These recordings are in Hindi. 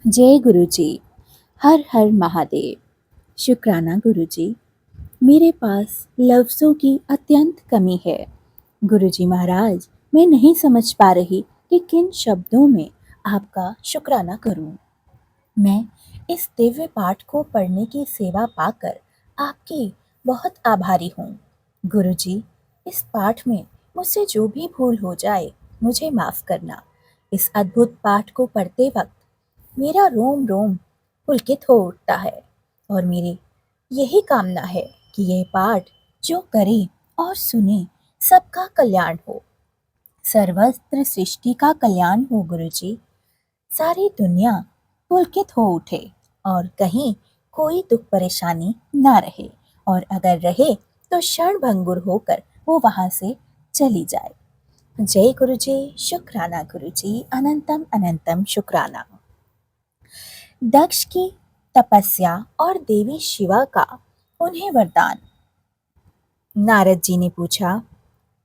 जय गुरु जी। हर हर महादेव। शुक्राना गुरु जी। मेरे पास लफ्ज़ों की अत्यंत कमी है। गुरु जी महाराज, मैं नहीं समझ पा रही कि किन शब्दों में आपका शुक्राना करूं। मैं इस दिव्य पाठ को पढ़ने की सेवा पाकर आपकी बहुत आभारी हूँ। गुरु जी, इस पाठ में मुझसे जो भी भूल हो जाए मुझे माफ़ करना। इस अद्भुत पाठ को पढ़ते वक्त मेरा रोम रोम पुलकित हो उठता है और मेरी यही कामना है कि यह पाठ जो करे और सुने सबका कल्याण हो, सर्वत्र सृष्टि का कल्याण हो। गुरुजी, सारी दुनिया पुलकित हो उठे और कहीं कोई दुख परेशानी ना रहे, और अगर रहे तो क्षण भंगुर होकर वो वहां से चली जाए। जय गुरुजी। शुक्राना गुरुजी, अनंतम अनंतम शुक्राना। दक्ष की तपस्या और देवी शिवा का उन्हें वरदान। नारद जी ने पूछा,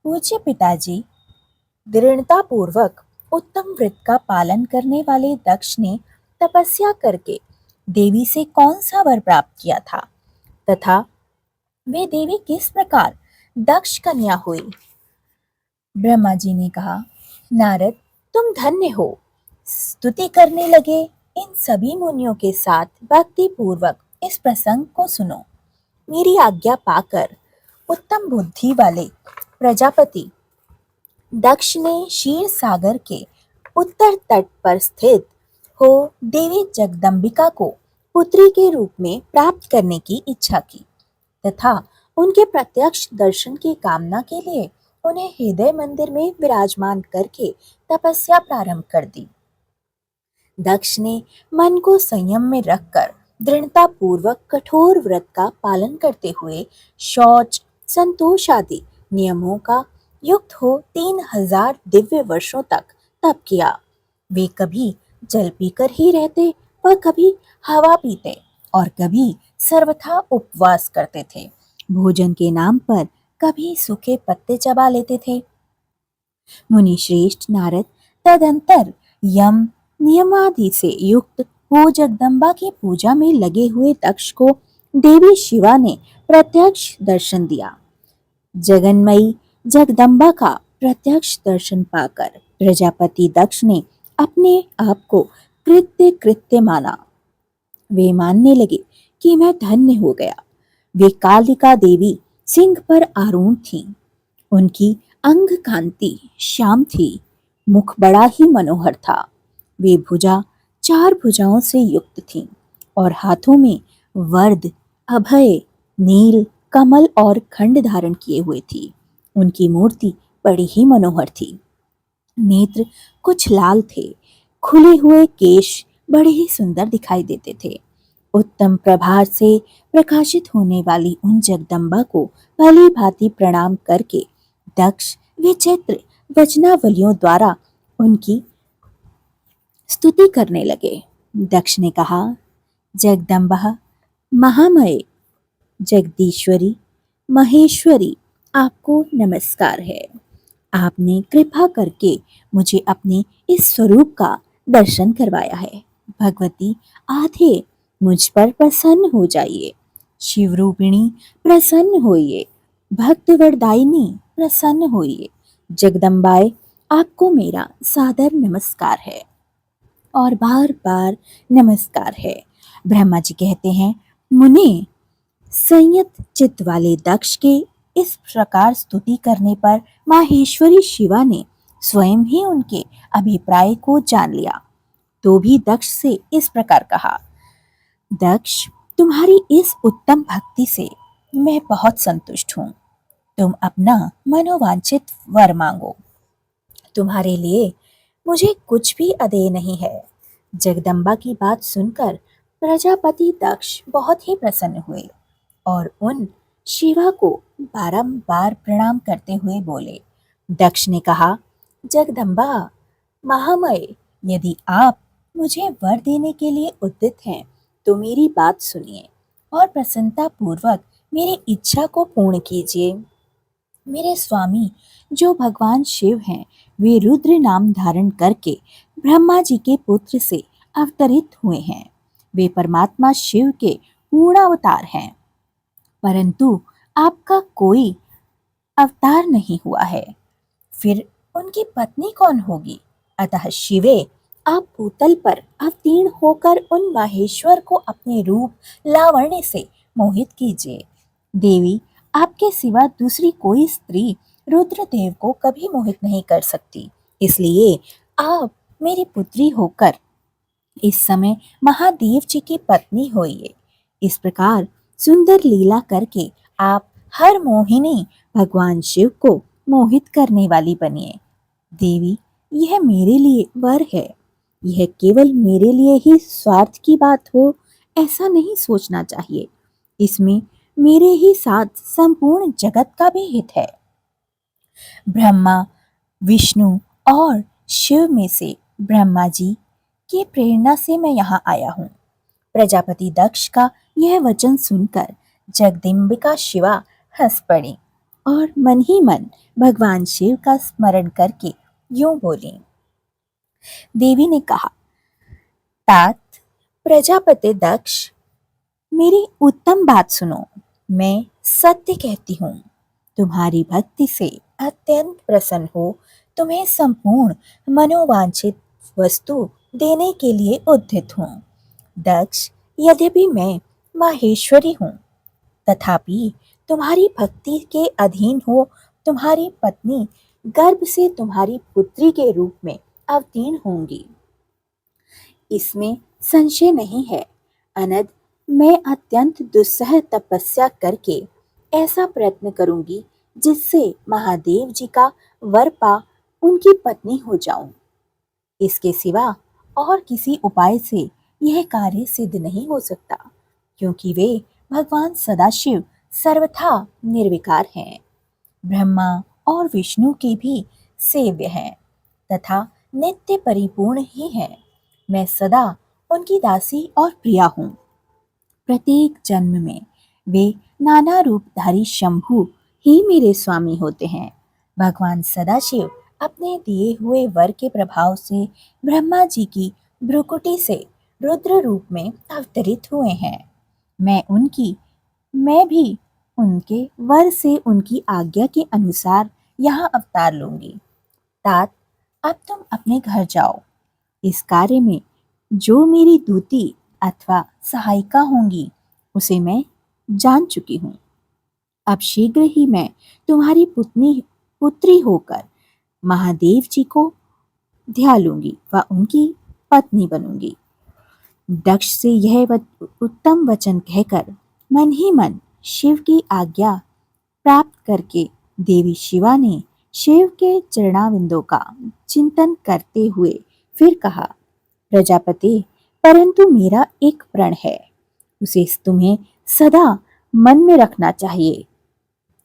पूज्य पिताजी, दृढ़तापूर्वक उत्तम व्रत का पालन करने वाले दक्ष ने तपस्या करके देवी से कौन सा वर प्राप्त किया था तथा वे देवी किस प्रकार दक्ष कन्या हुई? ब्रह्मा जी ने कहा, नारद, तुम धन्य हो। स्तुति करने लगे इन सभी मुनियों के साथ भक्ति पूर्वक इस प्रसंग को सुनो। मेरी आज्ञा पाकर उत्तम बुद्धि वाले प्रजापति दक्ष ने क्षीर सागर के उत्तर तट पर स्थित हो देवी जगदम्बिका को पुत्री के रूप में प्राप्त करने की इच्छा की तथा उनके प्रत्यक्ष दर्शन की कामना के लिए उन्हें हृदय मंदिर में विराजमान करके तपस्या प्रारंभ कर दी। दक्ष ने मन को संयम में रखकर दृढ़ता पूर्वक कठोर व्रत का पालन करते हुए शौच, संतोष आदि नियमों का युक्त हो 3000 दिव्य वर्षों तक तप किया। वे कभी जल पीकर ही रहते व कभी हवा पीते और कभी सर्वथा उपवास करते थे। भोजन के नाम पर कभी सूखे पत्ते चबा लेते थे। मुनि श्रेष्ठ नारद तदंतर यम नियमादि से युक्त हो जगदम्बा की पूजा में लगे हुए दक्ष को देवी शिवा ने प्रत्यक्ष दर्शन दिया। जगन्मयी जगदम्बा का प्रत्यक्ष दर्शन पाकर प्रजापति दक्ष ने अपने आप को कृत्य कृत्य माना। वे मानने लगे कि मैं धन्य हो गया। वे कालिका देवी सिंह पर आरूढ़ थीं। उनकी अंग कांति श्याम थी, मुख बड़ा ही मनोहर था। वे चार भुजाओं से युक्त थीं और हाथों में वर्द, अभय, नील, कमल और खंड धारण किए हुए थी। उनकी मूर्ति बड़ी ही मनोहर थी। नेत्र कुछ लाल थे। खुले हुए केश बड़े ही सुंदर दिखाई देते थे। उत्तम प्रभात से प्रकाशित होने वाली उन जगदम्बा को भली भांति प्रणाम करके दक्ष विचित्र वचनावलियों द्वारा उनकी स्तुति करने लगे। दक्ष ने कहा, जगदम्बा, महामय, जगदीश्वरी, महेश्वरी, आपको नमस्कार है। आपने कृपा करके मुझे अपने इस स्वरूप का दर्शन करवाया है। भगवती आधे मुझ पर प्रसन्न हो जाइए। शिवरूपिणी प्रसन्न होइए। भक्त वरदायिनी प्रसन्न होइए। जगदम्बाए, आपको मेरा सादर नमस्कार है और बार बार नमस्कार है। ब्रह्मा जी कहते हैं, मुने, संयत चित्त वाले दक्ष के इस प्रकार स्तुति करने पर माहेश्वरी शिवा ने स्वयं ही उनके अभिप्राय को जान लिया। तो भी दक्ष से इस प्रकार कहा, दक्ष, तुम्हारी इस उत्तम भक्ति से मैं बहुत संतुष्ट हूँ। तुम अपना मनोवांछित वर मांगो। तुम्हारे लिए मुझे कुछ भी अदेय नहीं है। जगदम्बा की बात सुनकर प्रजापति दक्ष बहुत ही प्रसन्न हुए और उन शिवा को बारंबार प्रणाम करते हुए बोले। दक्ष ने कहा, जगदम्बा, महामय, यदि आप मुझे वर देने के लिए उद्यत हैं तो मेरी बात सुनिए और प्रसन्नता पूर्वक मेरी इच्छा को पूर्ण कीजिए। मेरे स्वामी जो भगवान शिव हैं, वे रुद्र नाम धारण करके ब्रह्मा जी के पुत्र से अवतरित हुए हैं। वे परमात्मा शिव के पूर्ण अवतार हैं, परंतु आपका कोई अवतार नहीं हुआ है। फिर उनकी पत्नी कौन होगी? अतः शिवे, आप भूतल पर अवतीर्ण होकर उन माहेश्वर को अपने रूप लावण्य से मोहित कीजिए। देवी, आपके सिवा दूसरी कोई स्त्री रुद्रदेव को कभी मोहित नहीं कर सकती, इसलिए आप मेरी पुत्री होकर इस समय महादेव जी की पत्नी होइए। इस प्रकार सुंदर लीला करके आप हर मोहिनी भगवान शिव को मोहित करने वाली बनिए। देवी, यह मेरे लिए वर है। यह केवल मेरे लिए ही स्वार्थ की बात हो, ऐसा नहीं सोचना चाहिए। इसमें मेरे ही साथ संपूर्ण जगत का भी हित है। ब्रह्मा, विष्णु और शिव में से ब्रह्मा जी की प्रेरणा से मैं यहाँ आया हूँ। प्रजापति दक्ष का यह वचन सुनकर जगदम्बिका शिवा हंस पड़ी और मन ही मन भगवान शिव का स्मरण करके यूं बोली। देवी ने कहा, तात प्रजापति दक्ष, मेरी उत्तम बात सुनो। मैं सत्य कहती हूँ। तुम्हारी भक्ति से अत्यंत प्रसन्न हो तुम्हें संपूर्ण मनोवांछित वस्तु देने के लिए उद्यत हूँ। दक्ष, यद्यपि मैं माहेश्वरी हूँ, तथापि तुम्हारी भक्ति के अधीन हो तुम्हारी पत्नी गर्भ से तुम्हारी पुत्री के रूप में अवतीर्ण होंगी, इसमें संशय नहीं है। अनद, मैं अत्यंत दुस्सह तपस्या करके ऐसा प्रयत्न करूंगी जिससे महादेव जी का वर पा उनकी पत्नी हो जाऊं। इसके सिवा और किसी उपाय से यह कार्य सिद्ध नहीं हो सकता, क्योंकि वे भगवान सदाशिव सर्वथा निर्विकार हैं, ब्रह्मा और विष्णु के भी सेव्य हैं तथा नित्य परिपूर्ण ही हैं। मैं सदा उनकी दासी और प्रिया हूँ। प्रत्येक जन्म में वे नाना रूपधारी शंभु ही मेरे स्वामी होते हैं। भगवान सदाशिव अपने दिए हुए वर के प्रभाव से ब्रह्मा जी की भ्रुकुटी से रुद्र रूप में अवतरित हुए हैं। मैं भी उनके वर से उनकी आज्ञा के अनुसार यहाँ अवतार लूंगी। तात, अब तुम अपने घर जाओ। इस कार्य में जो मेरी दूती अथवा सहायिका होंगी उसे मैं जान चुकी हूँ। अब शीघ्र ही मैं तुम्हारी पुत्री होकर महादेव जी को ध्या लूंगी व उनकी पत्नी बनूंगी। दक्ष से यह उत्तम वचन कहकर मन ही मन शिव की आज्ञा प्राप्त करके देवी शिवा ने शिव के चरणाविंदों का चिंतन करते हुए फिर कहा, प्रजापति, परंतु मेरा एक प्रण है, उसे तुम्हें सदा मन में रखना चाहिए।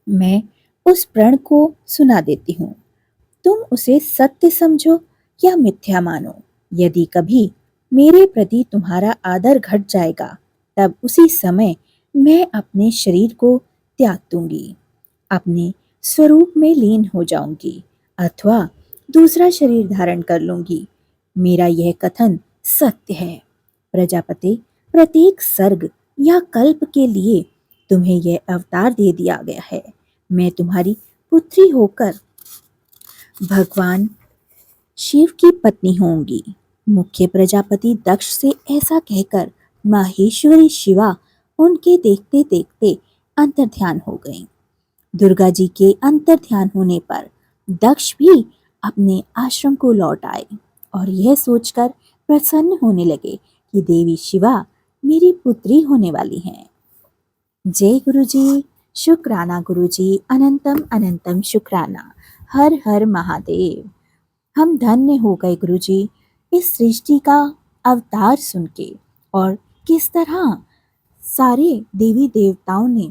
मैं उस प्रण को सुना देती हूँ, तुम उसे सत्य समझो या मिथ्या मानो। यदि कभी मेरे प्रति तुम्हारा आदर घट जाएगा, तब उसी समय मैं अपने शरीर को त्याग दूंगी, अपने स्वरूप में लीन हो जाऊंगी अथवा दूसरा शरीर धारण कर लूंगी। मेरा यह कथन सत्य है। प्रजापति, प्रत्येक सर्ग या कल्प के लिए तुम्हें यह अवतार दे दिया गया है। मैं तुम्हारी पुत्री होकर भगवान शिव की पत्नी होंगी। मुख्य प्रजापति दक्ष से ऐसा कहकर माहेश्वरी शिवा उनके देखते देखते अंतर्ध्यान हो गईं। दुर्गा जी के अंतर्ध्यान होने पर दक्ष भी अपने आश्रम को लौट आए और यह सोचकर प्रसन्न होने लगे कि देवी शिवा मेरी पुत्री होने वाली हैं। जय गुरुजी, शुक्राना गुरुजी, अनंतम अनंतम शुक्राना। हर हर महादेव। हम धन्य हो गए गुरुजी इस सृष्टि का अवतार सुन के, और किस तरह सारे देवी देवताओं ने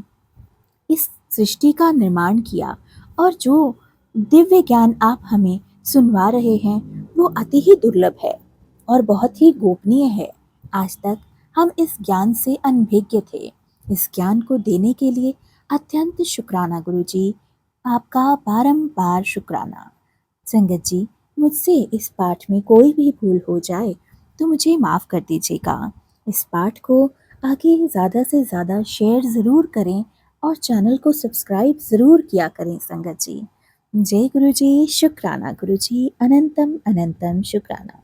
इस सृष्टि का निर्माण किया, और जो दिव्य ज्ञान आप हमें सुनवा रहे हैं वो अति ही दुर्लभ है और बहुत ही गोपनीय है। आज तक हम इस ज्ञान से अनभिज्ञ थे। इस ज्ञान को देने के लिए अत्यंत शुक्राना गुरुजी, आपका बारंबार शुक्राना। संगत जी, मुझसे इस पाठ में कोई भी भूल हो जाए तो मुझे माफ़ कर दीजिएगा। इस पाठ को आगे ज़्यादा से ज़्यादा शेयर ज़रूर करें और चैनल को सब्सक्राइब ज़रूर किया करें संगत जी। जय गुरु जी, शुक्राना गुरु जी, अनंतम अनंतम शुक्राना।